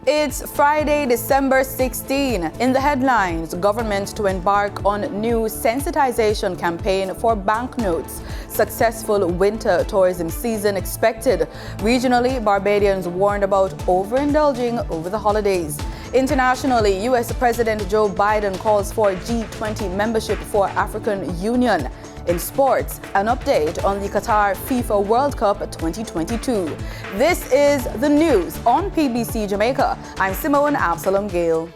It's Friday, December 16. In the headlines, government to embark on new sensitization campaign for banknotes. Successful winter tourism season expected. Regionally, Barbadians warned about overindulging over the holidays. Internationally, U.S. President Joe Biden calls for G20 membership for African Union. In sports, an update on the Qatar FIFA World Cup 2022. This is the news on PBC Jamaica. I'm Simone Absalom Gale.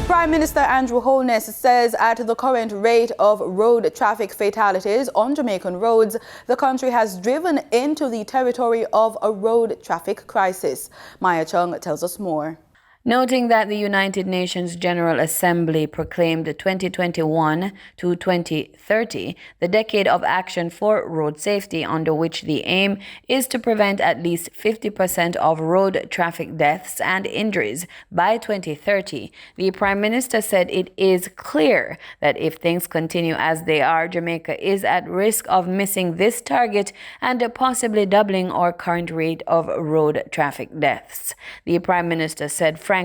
Prime Minister Andrew Holness says at the current rate of road traffic fatalities on Jamaican roads, the country has driven into the territory of a road traffic crisis. Maya Chung tells us more. Noting that the United Nations General Assembly proclaimed 2021 to 2030 the decade of action for road safety, under which the aim is to prevent at least 50% of road traffic deaths and injuries by 2030, the Prime Minister said it is clear that if things continue as they are, Jamaica is at risk of missing this target and possibly doubling our current rate of road traffic deaths. The Prime Minister said, frankly,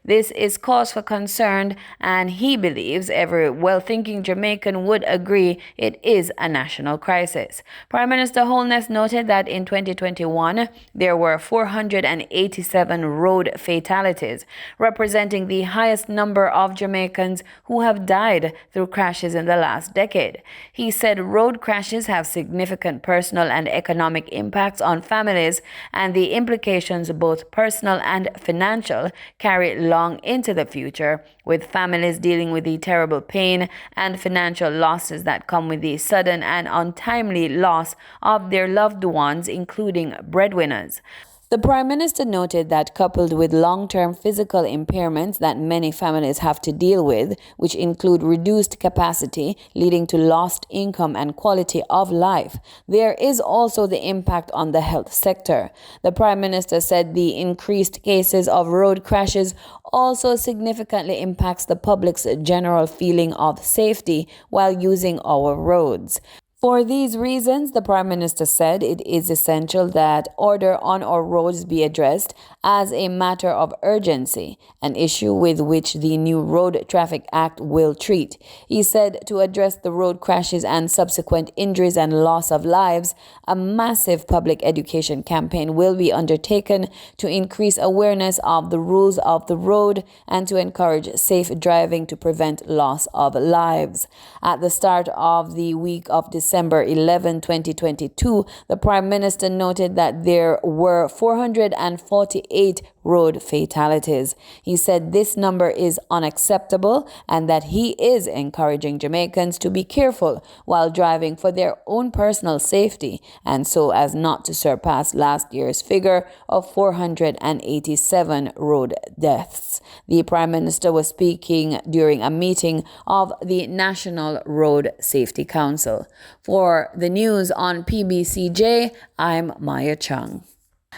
this is cause for concern, and he believes every well-thinking Jamaican would agree it is a national crisis. Prime Minister Holness noted that in 2021, there were 487 road fatalities, representing the highest number of Jamaicans who have died through crashes in the last decade. He said road crashes have significant personal and economic impacts on families, and the implications, both personal and financial, carry long into the future, with families dealing with the terrible pain and financial losses that come with the sudden and untimely loss of their loved ones, including breadwinners. The Prime Minister noted that coupled with long-term physical impairments that many families have to deal with, which include reduced capacity leading to lost income and quality of life, there is also the impact on the health sector. The Prime Minister said the increased cases of road crashes also significantly impacts the public's general feeling of safety while using our roads. For these reasons, the Prime Minister said it is essential that order on our roads be addressed as a matter of urgency, an issue with which the new Road Traffic Act will treat. He said to address the road crashes and subsequent injuries and loss of lives, a massive public education campaign will be undertaken to increase awareness of the rules of the road and to encourage safe driving to prevent loss of lives. At the start of the week of December 11, 2022, the Prime Minister noted that there were 448 road fatalities. He said this number is unacceptable and that he is encouraging Jamaicans to be careful while driving for their own personal safety, and so as not to surpass last year's figure of 487 road deaths. The Prime Minister was speaking during a meeting of the National Road Safety Council. For the news on PBCJ, I'm Maya Chung.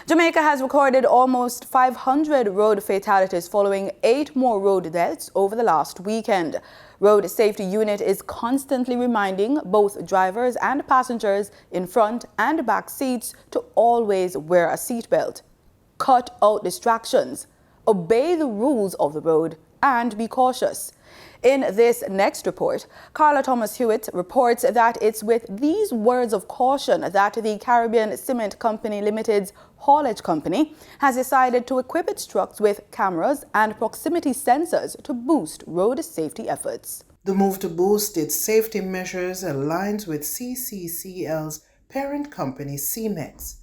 Jamaica has recorded almost 500 road fatalities following 8 more road deaths over the last weekend. Road Safety Unit is constantly reminding both drivers and passengers in front and back seats to always wear a seatbelt, cut out distractions, obey the rules of the road, and be cautious. In this next report, Carla Thomas-Hewitt reports that it's with these words of caution that the Caribbean Cement Company Limited's haulage company has decided to equip its trucks with cameras and proximity sensors to boost road safety efforts. The move to boost its safety measures aligns with CCCL's parent company, CMEX.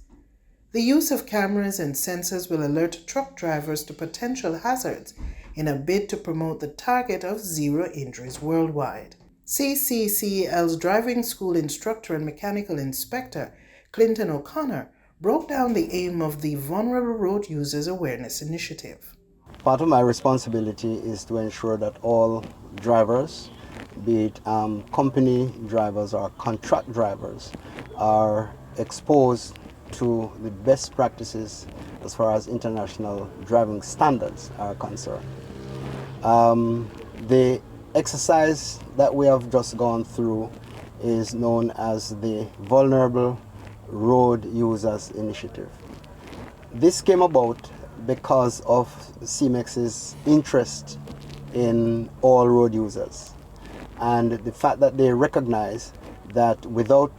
The use of cameras and sensors will alert truck drivers to potential hazards in a bid to promote the target of 0 injuries worldwide. CCCL's driving school instructor and mechanical inspector, Clinton O'Connor, broke down the aim of the Vulnerable Road Users Awareness Initiative. Part of my responsibility is to ensure that all drivers, be it company drivers or contract drivers, are exposed to the best practices as far as international driving standards are concerned. The exercise that we have just gone through is known as the Vulnerable Road Users Initiative. This came about because of CMEX's interest in all road users and the fact that they recognize that without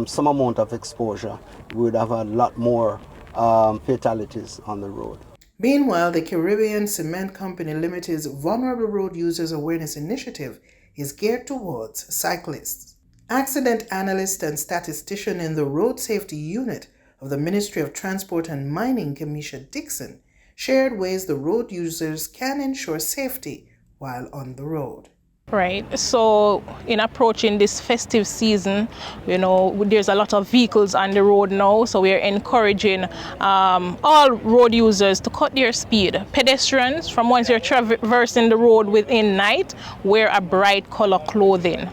some amount of exposure, we would have a lot more fatalities on the road. Meanwhile, the Caribbean Cement Company Limited's Vulnerable Road Users Awareness Initiative is geared towards cyclists. Accident analyst and statistician in the Road Safety Unit of the Ministry of Transport and Mining, Kamisha Dixon, shared ways the road users can ensure safety while on the road. Right, so in approaching this festive season, there's a lot of vehicles on the road now, so we're encouraging all road users to cut their speed. Pedestrians, from once you're traversing the road within night, wear a bright color clothing.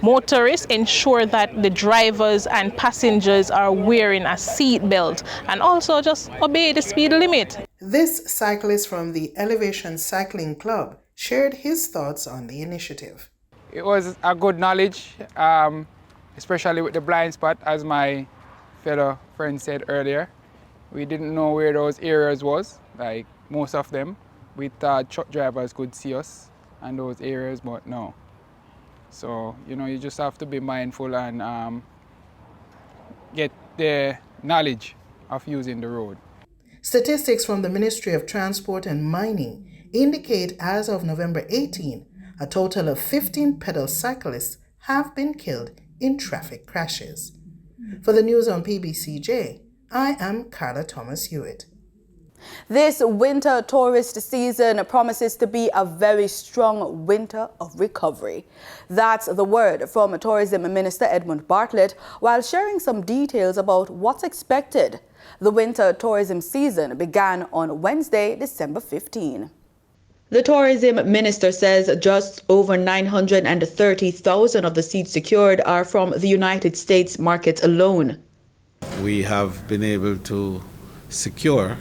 Motorists, ensure that the drivers and passengers are wearing a seat belt, and also just obey the speed limit. This cyclist from the Elevation Cycling Club shared his thoughts on the initiative. It was a good knowledge, especially with the blind spot, as my fellow friend said earlier. We didn't know where those areas was, like most of them. We thought truck drivers could see us in those areas, but no. So, you just have to be mindful and get the knowledge of using the road. Statistics from the Ministry of Transport and Mining indicate as of November 18, a total of 15 pedal cyclists have been killed in traffic crashes. For the news on PBCJ, I am Carla Thomas Hewitt. This winter tourist season promises to be a very strong winter of recovery. That's the word from Tourism Minister Edmund Bartlett while sharing some details about what's expected. The winter tourism season began on Wednesday, December 15. The tourism minister says just over 930,000 of the seats secured are from the United States market alone. We have been able to secure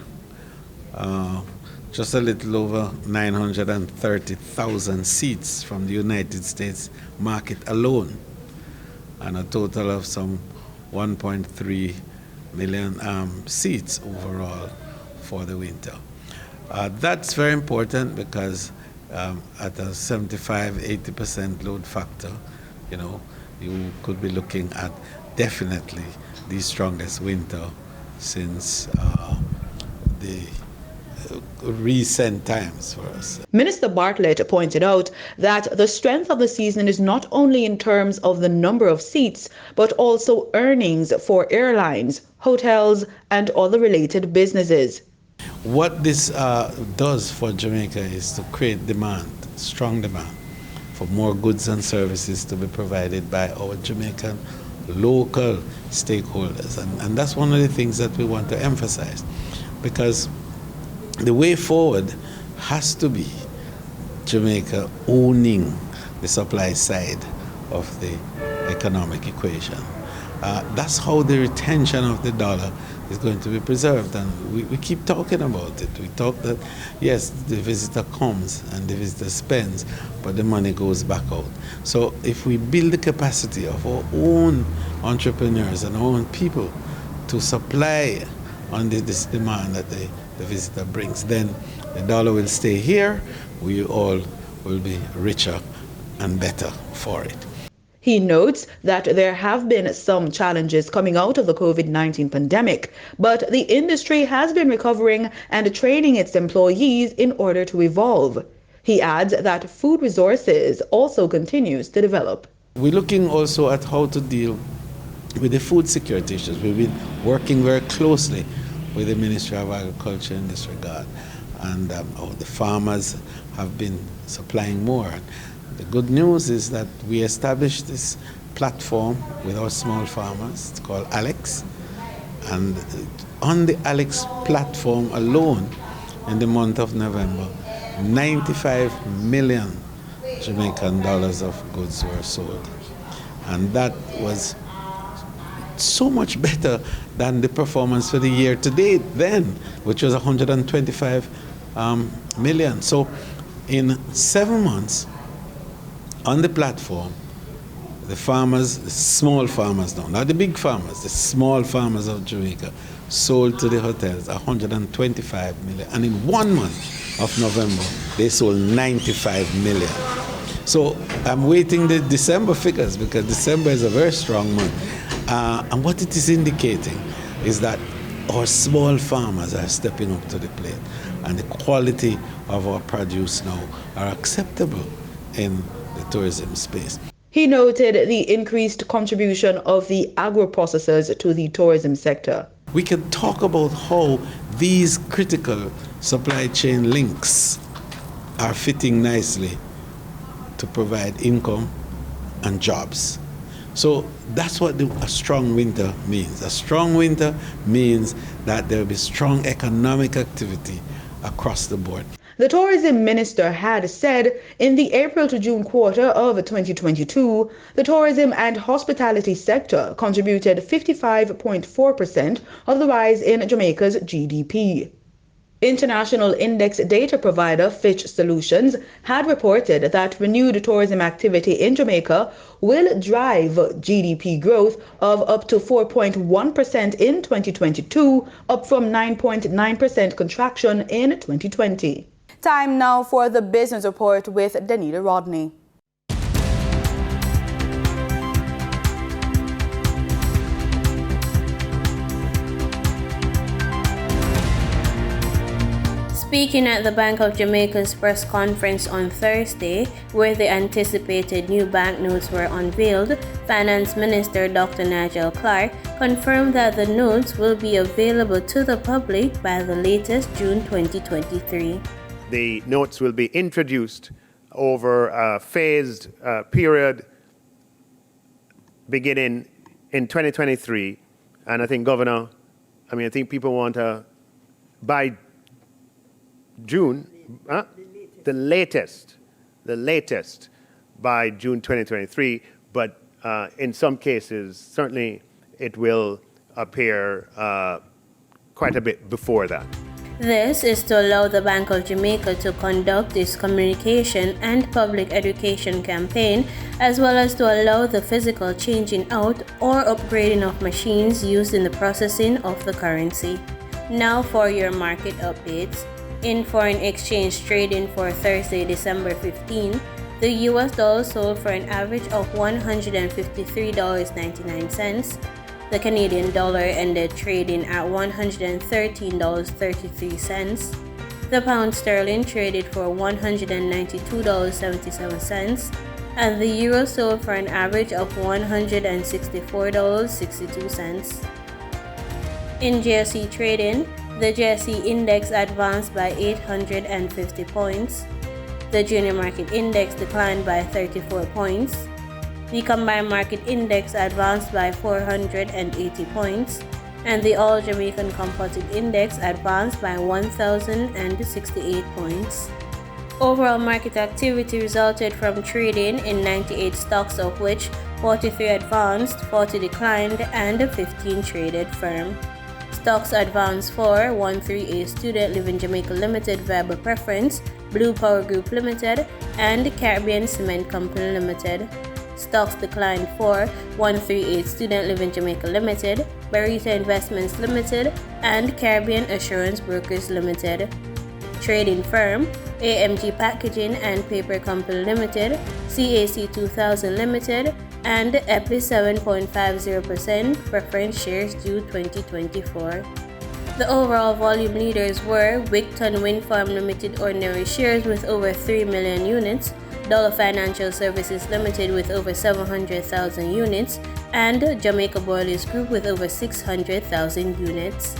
just a little over 930,000 seats from the United States market alone, and a total of some 1.3 million seats overall for the winter. That's very important because at a 75-80% load factor, you could be looking at definitely the strongest winter since the recent times for us. Minister Bartlett pointed out that the strength of the season is not only in terms of the number of seats, but also earnings for airlines, hotels, and other related businesses. What this does for Jamaica is to create demand, strong demand, for more goods and services to be provided by our Jamaican local stakeholders. And that's one of the things that we want to emphasize, because the way forward has to be Jamaica owning the supply side of the economic equation. That's how the retention of the dollar is going to be preserved, and we keep talking about it. We talk that, yes, the visitor comes and the visitor spends, but the money goes back out. So if we build the capacity of our own entrepreneurs and our own people to supply on this demand that the visitor brings, then the dollar will stay here. We all will be richer and better for it. He notes that there have been some challenges coming out of the COVID-19 pandemic, but the industry has been recovering and training its employees in order to evolve. He adds that food resources also continues to develop. We're looking also at how to deal with the food security issues. We've been working very closely with the Ministry of Agriculture in this regard, and the farmers have been supplying more. The good news is that we established this platform with our small farmers. It's called Alex, and on the Alex platform alone, in the month of November, 95 million Jamaican dollars of goods were sold, and that was so much better than the performance for the year to date then, which was 125 million. So in 7 months, on the platform, the farmers, the small farmers now, not the big farmers, the small farmers of Jamaica sold to the hotels 125 million. And in 1 month of November, they sold 95 million. So I'm waiting the December figures because December is a very strong month. And what it is indicating is that our small farmers are stepping up to the plate, and the quality of our produce now are acceptable in the tourism space. He noted the increased contribution of the agro-processors to the tourism sector. We can talk about how these critical supply chain links are fitting nicely to provide income and jobs. So that's what a strong winter means. A strong winter means that there will be strong economic activity across the board. The tourism minister had said in the April to June quarter of 2022, the tourism and hospitality sector contributed 55.4% of the rise in Jamaica's GDP. International index data provider Fitch Solutions had reported that renewed tourism activity in Jamaica will drive GDP growth of up to 4.1% in 2022, up from 9.9% contraction in 2020. Time now for the business report with Danita Rodney. Speaking at the Bank of Jamaica's press conference on Thursday, where the anticipated new banknotes were unveiled, Finance Minister Dr. Nigel Clark confirmed that the notes will be available to the public by the latest June 2023. The notes will be introduced over a phased period beginning in 2023. And I think, Governor, I think people want to buy June, the latest by June 2023, but in some cases, certainly it will appear quite a bit before that. This is to allow the Bank of Jamaica to conduct its communication and public education campaign, as well as to allow the physical changing out or upgrading of machines used in the processing of the currency. Now for your market updates. In foreign exchange trading for Thursday, December 15, the US dollar sold for an average of $153.99. The Canadian dollar ended trading at $113.33. The pound sterling traded for $192.77, and the euro sold for an average of $164.62. In GSE trading, the GSE index advanced by 850 points. The junior market index declined by 34 points. The combined market index advanced by 480 points. And the all Jamaican composite index advanced by 1,068 points. Overall market activity resulted from trading in 98 stocks, of which 43 advanced, 40 declined, and 15 traded firm. Stocks advanced for 138 Student Living Jamaica Limited Viable Preference, Blue Power Group Limited, and Caribbean Cement Company Limited. Stocks declined for 138 Student Living Jamaica Limited, Barita Investments Limited, and Caribbean Assurance Brokers Limited. Trading firm, AMG Packaging and Paper Company Limited, CAC 2000 Limited, and EPLI 7.50% preference shares due 2024. The overall volume leaders were Wigton Wind Farm Limited ordinary shares with over 3 million units, Dollar Financial Services Limited with over 700,000 units, and Jamaica Boilers Group with over 600,000 units.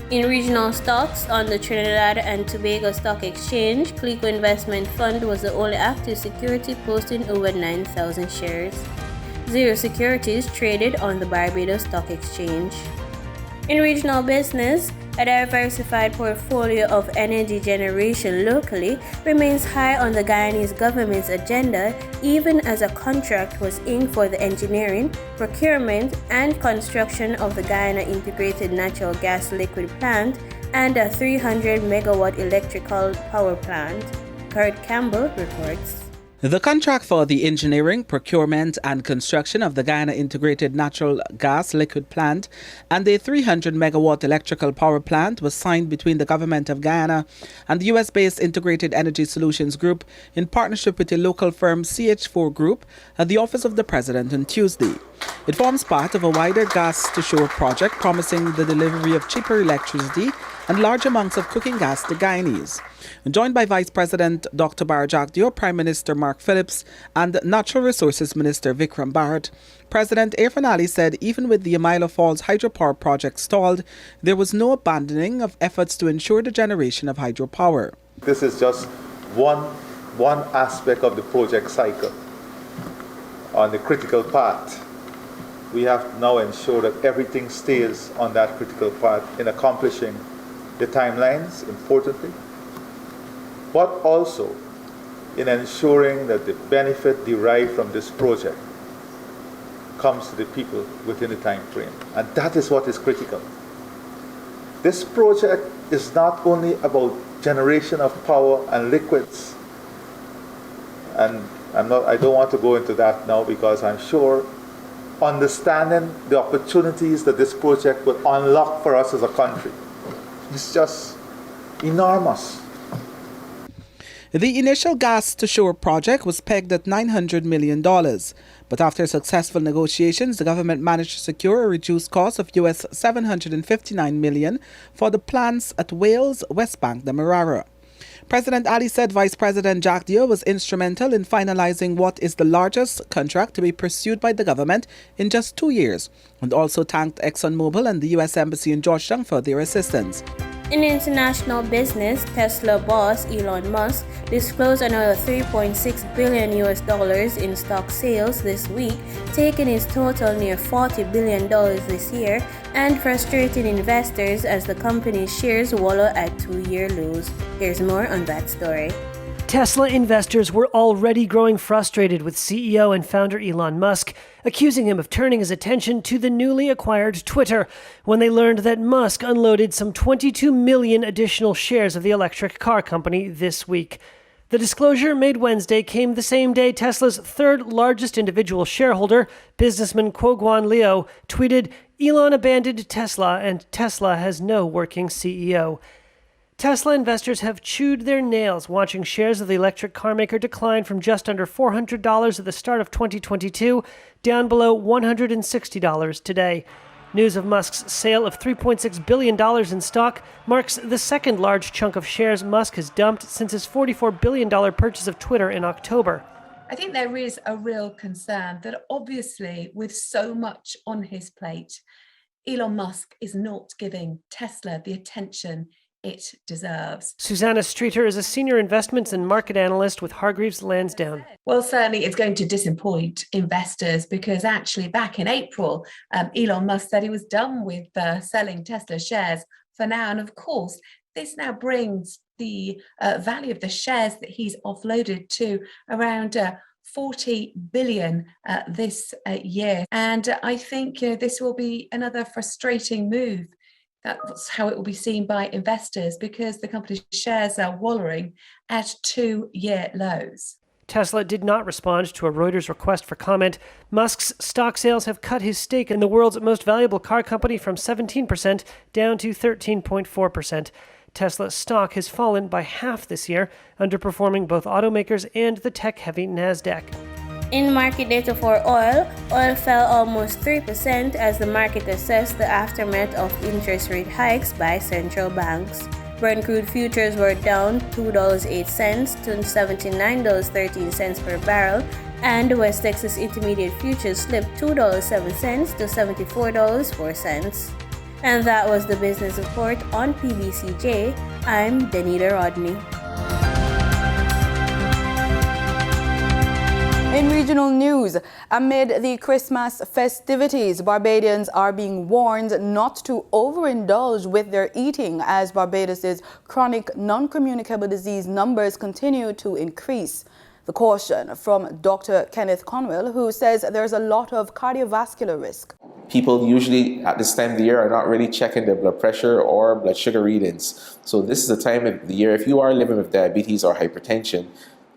In regional stocks, on the Trinidad and Tobago Stock Exchange, Clico Investment Fund was the only active security posting over 9,000 shares. Zero Securities traded on the Barbados Stock Exchange. In regional business, a diversified portfolio of energy generation locally remains high on the Guyanese government's agenda, even as a contract was inked for the engineering, procurement, and construction of the Guyana Integrated Natural Gas Liquid Plant and a 300-megawatt electrical power plant. Kurt Campbell reports. The contract for the engineering, procurement and construction of the Guyana Integrated Natural Gas Liquid Plant and the 300-megawatt electrical power plant was signed between the Government of Guyana and the U.S.-based Integrated Energy Solutions Group in partnership with the local firm CH4 Group at the Office of the President on Tuesday. It forms part of a wider gas-to-shore project promising the delivery of cheaper electricity and large amounts of cooking gas to Guyanese. Joined by Vice President Dr. Bar Jagdeo, Prime Minister Mark Phillips, and Natural Resources Minister Vikram Bharat, President Irfan Ali said even with the Amaila Falls hydropower project stalled, there was no abandoning of efforts to ensure the generation of hydropower. This is just one aspect of the project cycle. On the critical path, we have to now ensure that everything stays on that critical path in accomplishing the timelines, importantly, but also in ensuring that the benefit derived from this project comes to the people within the time frame. And that is what is critical. This project is not only about generation of power and liquids, and I don't want to go into that now because I'm sure understanding the opportunities that this project will unlock for us as a country is just enormous. The initial gas-to-shore project was pegged at $900 million, but after successful negotiations, the government managed to secure a reduced cost of US $759 million for the plants at Wales, West Bank, Demerara. President Ali said Vice President Jagdeo was instrumental in finalizing what is the largest contract to be pursued by the government in just 2 years, and also thanked ExxonMobil and the U.S. Embassy in Georgetown for their assistance. In international business, Tesla boss Elon Musk disclosed another $3.6 billion in stock sales this week, taking his total near $40 billion this year and frustrating investors as the company's shares wallow at 2-year lows. Here's more on that story. Tesla investors were already growing frustrated with CEO and founder Elon Musk, accusing him of turning his attention to the newly acquired Twitter when they learned that Musk unloaded some 22 million additional shares of the electric car company this week. The disclosure made Wednesday came the same day Tesla's third largest individual shareholder, businessman Kuo Guan Liu, tweeted, "Elon abandoned Tesla and Tesla has no working CEO." Tesla investors have chewed their nails watching shares of the electric car maker decline from just under $400 at the start of 2022 down below $160 today. News of Musk's sale of $3.6 billion in stock marks the second large chunk of shares Musk has dumped since his $44 billion purchase of Twitter in October. I think there is a real concern that obviously with so much on his plate, Elon Musk is not giving Tesla the attention it deserves. Susanna Streeter is a senior investments and market analyst with Hargreaves Lansdowne. Well, certainly it's going to disappoint investors because actually back in April, Elon Musk said he was done with selling Tesla shares for now. And of course, this now brings the value of the shares that he's offloaded to around 40 billion this year. And I think this will be another frustrating move. That's how it will be seen by investors because the company's shares are wallowing at 2-year lows. Tesla did not respond to a Reuters request for comment. Musk's stock sales have cut his stake in the world's most valuable car company from 17% down to 13.4%. Tesla's stock has fallen by half this year, underperforming both automakers and the tech-heavy NASDAQ. In market data for oil fell almost 3% as the market assessed the aftermath of interest rate hikes by central banks. Brent crude futures were down $2.08 to $79.13 per barrel, and West Texas Intermediate futures slipped $2.07 to $74.04. And that was the business report on PBCJ. I'm Danita Rodney. In regional news, amid the Christmas festivities, Barbadians are being warned not to overindulge with their eating as Barbados's chronic non-communicable disease numbers continue to increase. The caution from Dr. Kenneth Conwell, who says there's a lot of cardiovascular risk. People usually at this time of the year are not really checking their blood pressure or blood sugar readings. So this is the time of the year, if you are living with diabetes or hypertension,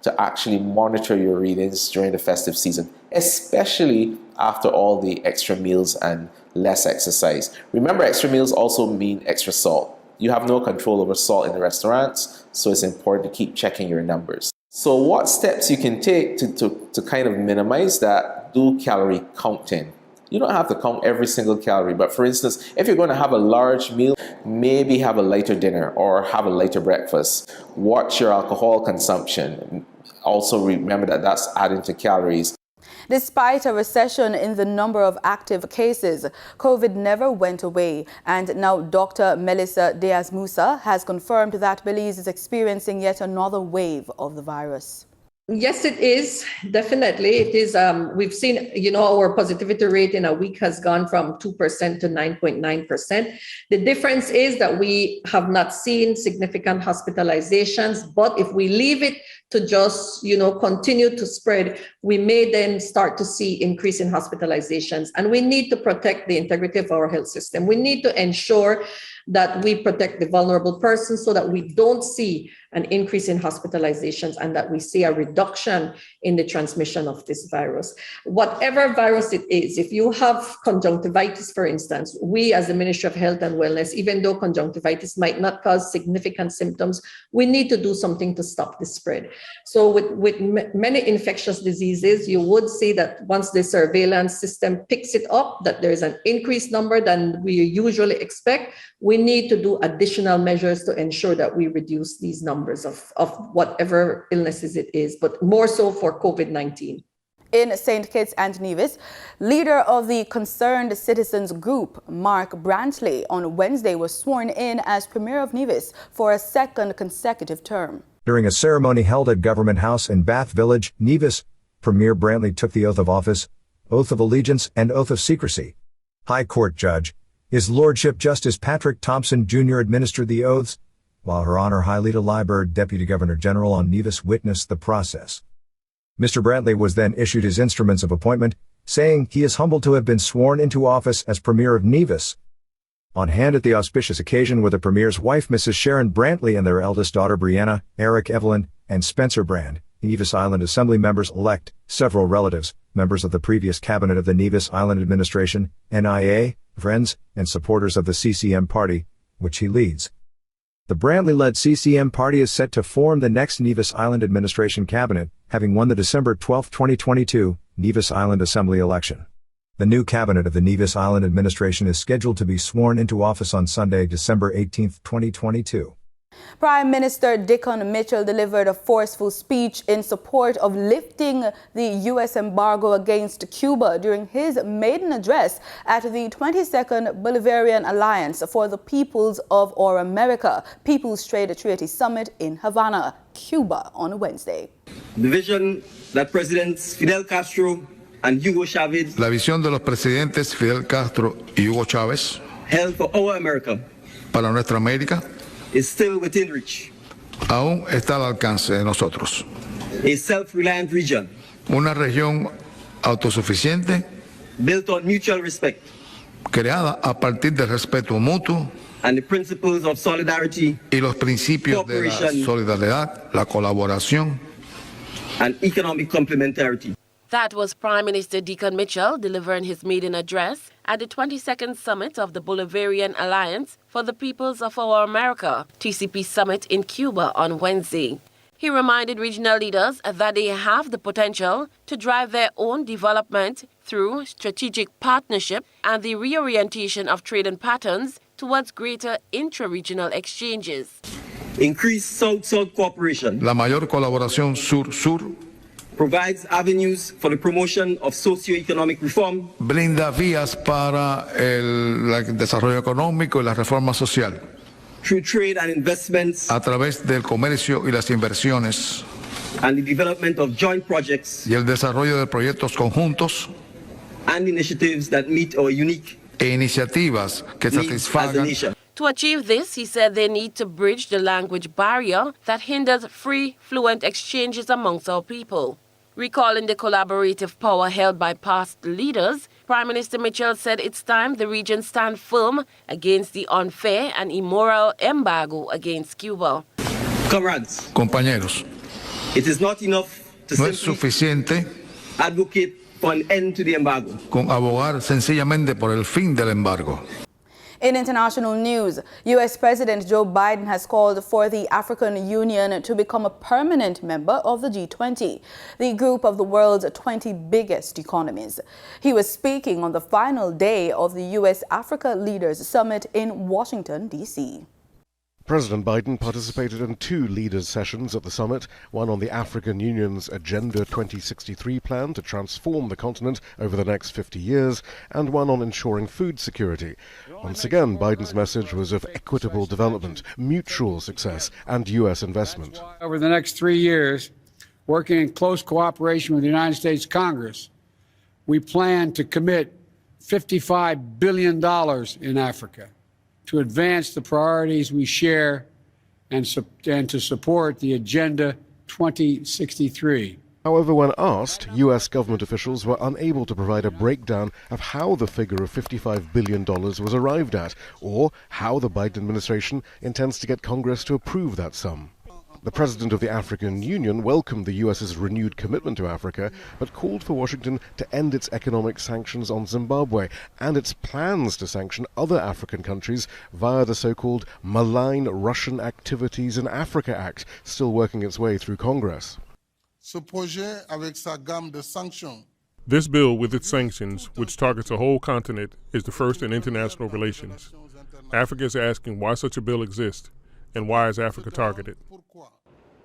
to actually monitor your readings during the festive season, especially after all the extra meals and less exercise. Remember, extra meals also mean extra salt. You have no control over salt in the restaurants, so it's important to keep checking your numbers. So what steps you can take to kind of minimize that? Do calorie counting. You don't have to count every single calorie, but for instance, if you're going to have a large meal, maybe have a lighter dinner or have a lighter breakfast. Watch your alcohol consumption. Also remember that that's adding to calories. Despite a recession in the number of active cases, COVID never went away. And now Dr. Melissa Diaz-Musa has confirmed that Belize is experiencing yet another wave of the virus. Yes, it is. Definitely. It is. We've seen, our positivity rate in a week has gone from 2% to 9.9%. The difference is that we have not seen significant hospitalizations, but if we leave it to just, continue to spread, we may then start to see increase in hospitalizations. And we need to protect the integrity of our health system. We need to ensure that we protect the vulnerable persons so that we don't see an increase in hospitalizations and that we see a reduction in the transmission of this virus. Whatever virus it is, if you have conjunctivitis, for instance, we as the Ministry of Health and Wellness, even though conjunctivitis might not cause significant symptoms, we need to do something to stop the spread. So with many infectious diseases, you would see that once the surveillance system picks it up, that there is an increased number than we usually expect. We need to do additional measures to ensure that we reduce these numbers of whatever illnesses it is, but more so for COVID-19. In St. Kitts and Nevis, leader of the Concerned Citizens Group, Mark Brantley, on Wednesday was sworn in as Premier of Nevis for a second consecutive term. During a ceremony held at Government House in Bath Village, Nevis, Premier Brantley took the oath of office, oath of allegiance, and oath of secrecy. High Court Judge, His Lordship Justice Patrick Thompson Jr. administered the oaths, while Her Honor Hyleta Liburd, Deputy Governor General on Nevis, witnessed the process. Mr. Brantley was then issued his instruments of appointment, saying he is humbled to have been sworn into office as Premier of Nevis. On hand at the auspicious occasion were the Premier's wife, Mrs. Sharon Brantley, and their eldest daughter, Brianna, Eric Evelyn, and Spencer Brand, Nevis Island Assembly members-elect, several relatives, members of the previous cabinet of the Nevis Island Administration, NIA, friends, and supporters of the CCM party, which he leads. The Brantley-led CCM party is set to form the next Nevis Island Administration cabinet, having won the December 12, 2022, Nevis Island Assembly election. The new cabinet of the Nevis Island Administration is scheduled to be sworn into office on Sunday, December 18, 2022. Prime Minister Dickon Mitchell delivered a forceful speech in support of lifting the U.S. embargo against Cuba during his maiden address at the 22nd Bolivarian Alliance for the Peoples of Our America People's Trade Treaty Summit in Havana, Cuba, on Wednesday. The vision that Presidents Fidel Castro and Hugo Chavez, la visión de los presidentes Fidel Castro y Hugo Chávez, held for our America, para nuestra América, is still within reach. Aún está al alcance de nosotros. A self-reliant region, una región autosuficiente, built on mutual respect, creada a partir del respeto mutuo, and the principles of solidarity, y los principios de la solidaridad, la colaboración, and economic complementarity. That was Prime Minister Dickon Mitchell delivering his maiden address at the 22nd Summit of the Bolivarian Alliance for the Peoples of Our America, TCP Summit in Cuba on Wednesday. He reminded regional leaders that they have the potential to drive their own development through strategic partnership and the reorientation of trading patterns towards greater intra-regional exchanges. Increased South-South cooperation, la mayor colaboración sur-sur, provides avenues for the promotion of socio-economic reform, brinda vías para el desarrollo económico y la reforma social, through trade and investments, a través del comercio y las inversiones, and the development of joint projects, y el desarrollo de proyectos conjuntos, and initiatives that meet our unique e iniciativas que satisfagan. To achieve this, he said they need to bridge the language barrier that hinders free, fluent exchanges amongst our people. Recalling the collaborative power held by past leaders, Prime Minister Mitchell said it's time the region stand firm against the unfair and immoral embargo against Cuba. Comrades, compañeros, It is not enough to No es suficiente advocate for an end to the embargo. con abogar sencillamente por el fin del embargo. In international news, U.S. President Joe Biden has called for the African Union to become a permanent member of the G20, the group of the world's 20 biggest economies. He was speaking on the final day of the U.S. Africa Leaders Summit in Washington, D.C. President Biden participated in 2 leaders' sessions at the summit, one on the African Union's Agenda 2063 plan to transform the continent over the next 50 years, and one on ensuring food security. Once again, Biden's message was of equitable development, mutual success, and U.S. investment. Over the next 3 years, working in close cooperation with the United States Congress, we plan to commit $55 billion in Africa to advance the priorities we share and to support the Agenda 2063. However, when asked, U.S. government officials were unable to provide a breakdown of how the figure of $55 billion was arrived at, or how the Biden administration intends to get Congress to approve that sum. The president of the African Union welcomed the U.S.'s renewed commitment to Africa, but called for Washington to end its economic sanctions on Zimbabwe and its plans to sanction other African countries via the so-called Malign Russian Activities in Africa Act, still working its way through Congress. This bill, with its sanctions, which targets a whole continent, is the first in international relations. Africa is asking why such a bill exists, and why is Africa targeted?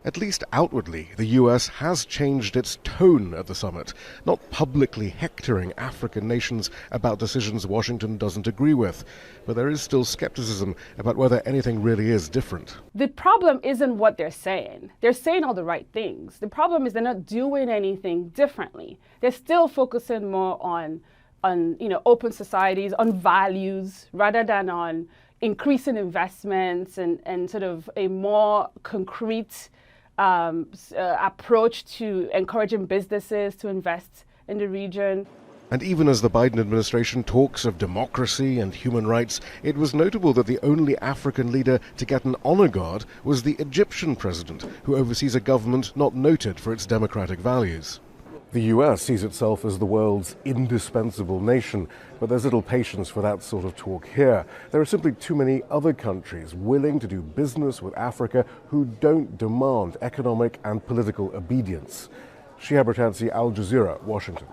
At least outwardly, the U.S. has changed its tone at the summit, not publicly hectoring African nations about decisions Washington doesn't agree with. But there is still skepticism about whether anything really is different. The problem isn't what they're saying. They're saying all the right things. The problem is they're not doing anything differently. They're still focusing more on open societies, on values, rather than on increasing investments and sort of a more concrete approach to encouraging businesses to invest in the region. And even as the Biden administration talks of democracy and human rights, it was notable that the only African leader to get an honor guard was the Egyptian president, who oversees a government not noted for its democratic values. The U.S. sees itself as the world's indispensable nation, but there's little patience for that sort of talk here. There are simply too many other countries willing to do business with Africa who don't demand economic and political obedience. Shihab Ratansi, Al Jazeera, Washington.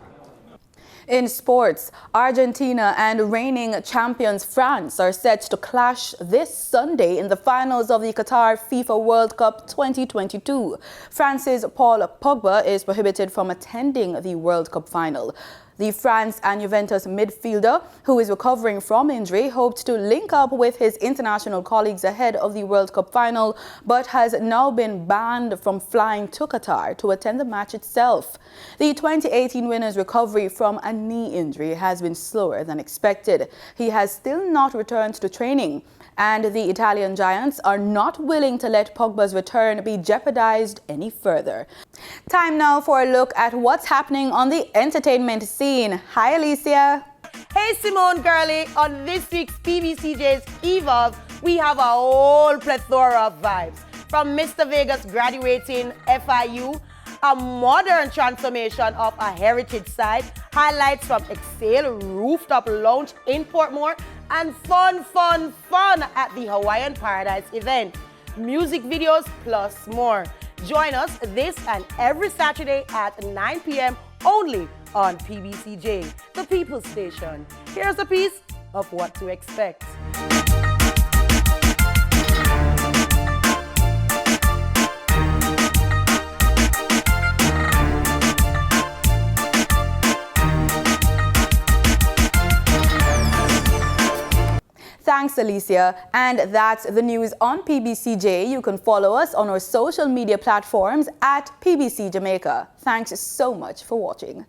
In sports, Argentina and reigning champions France are set to clash this Sunday in the finals of the Qatar FIFA World Cup 2022. France's Paul Pogba is prohibited from attending the World Cup final. The France and Juventus midfielder, who is recovering from injury, hoped to link up with his international colleagues ahead of the World Cup final, but has now been banned from flying to Qatar to attend the match itself. The 2018 winner's recovery from a knee injury has been slower than expected. He has still not returned to training, and the Italian giants are not willing to let Pogba's return be jeopardized any further. Time now for a look at what's happening on the entertainment scene. Hi, Alicia. Hey, Simone Girlie. On this week's PBCJ's Evolve, we have a whole plethora of vibes. From Mr. Vegas graduating FIU, a modern transformation of a heritage site, highlights from Exhale Rooftop Lounge in Portmore, and fun at the Hawaiian Paradise event. Music videos plus more. Join us this and every Saturday at 9 p.m. only on PBCJ, the People's Station. Here's a piece of what to expect. Thanks, Alicia. And that's the news on PBCJ. You can follow us on our social media platforms at PBCJamaica. Thanks so much for watching.